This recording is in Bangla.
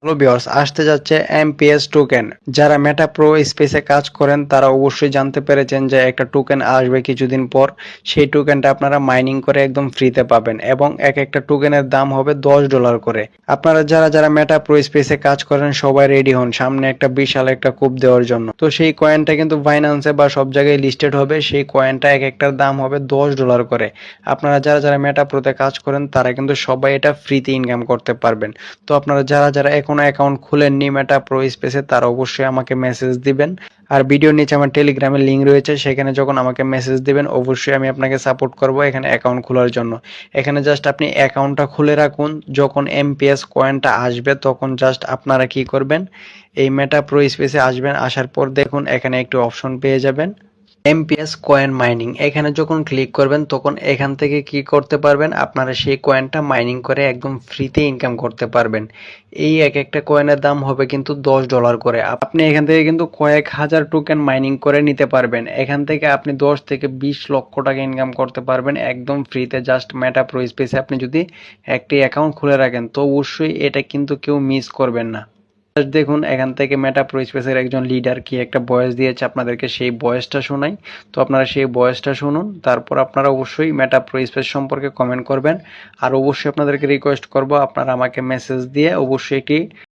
হ্যালো ভিউয়ার্স, আসতে যাচ্ছে এমপিএস টোকেন। যারা মেটা প্রো স্পেসে কাজ করেন তারা অবশ্যই জানতে পেরেছেন যে একটা টোকেন আসবে কিছুদিন পর। সেই টোকেনটা আপনারা মাইনিং করে একদম ফ্রিতে পাবেন এবং এক একটা টোকেনের দাম হবে $10 করে। আপনারা যারা যারা মেটা প্রো স্পেসে কাজ করেন সবাই রেডি হন, সামনে একটা বিশাল একটা কূপ দেওয়ার জন্য। তো সেই কয়েনটা কিন্তু বাইন্যান্সে বা সব জায়গায় লিস্টেড হবে। সেই কয়েনটা এক একটার দাম হবে $10 করে। আপনারা যারা যারা মেটা প্রোতে কাজ করেন তারা কিন্তু সবাই এটা ফ্রিতে ইনকাম করতে পারবেন। তো আপনারা যারা যারা এখনো অ্যাকাউন্ট খুলেননি মেটা প্রো স্পেসে তারা অবশ্যই আমাকে মেসেজ দিবেন। আর ভিডিওর নিচে আমার টেলিগ্রামের লিঙ্ক রয়েছে, সেখানে যখন আমাকে মেসেজ দিবেন অবশ্যই আমি আপনাকে সাপোর্ট করব এখানে অ্যাকাউন্ট খোলার জন্য। এখানে জাস্ট আপনি অ্যাকাউন্টটা খুলে রাখুন, যখন এমপিএস কয়েনটা আসবে তখন জাস্ট আপনারা কি করবেন, এই মেটা প্রো স্পেসে আসবেন। আসার পর দেখুন এখানে একটি অপশন পেয়ে যাবেন এমপিএস কয়েন মাইনিং। এখানে যখন ক্লিক করবেন তখন এখান থেকে কি করতে পারবেন, আপনারা সেই কয়েনটা মাইনিং করে একদম ফ্রিতে ইনকাম করতে পারবেন। এই এক একটা কয়েনের দাম হবে কিন্তু $10 করে। আপনি এখান থেকে কিন্তু কয়েক হাজার টোকেন মাইনিং করে নিতে পারবেন। এখান থেকে আপনি 10 থেকে 20 লক্ষ টাকা ইনকাম করতে পারবেন একদম ফ্রিতে, জাস্ট মেটা প্রো স্পেসে আপনি যদি একটি অ্যাকাউন্ট খুলে রাখেন। তো অবশ্যই এটা কিন্তু কেউ মিস করবেন না। দেখুন এখান থেকে মেটা প্রো স্পেসের একজন লিডার কি একটা ভয়েস দিয়েছে আপনাদেরকে, সেই ভয়েসটা শোনাই। তো আপনারা সেই ভয়েসটা শুনুন, তারপর আপনারা অবশ্যই মেটা প্রো স্পেস সম্পর্কে কমেন্ট করবেন। আর অবশ্যই আপনাদেরকে রিকোয়েস্ট করব আপনারা আমাকে মেসেজ দিয়ে অবশ্যই একটি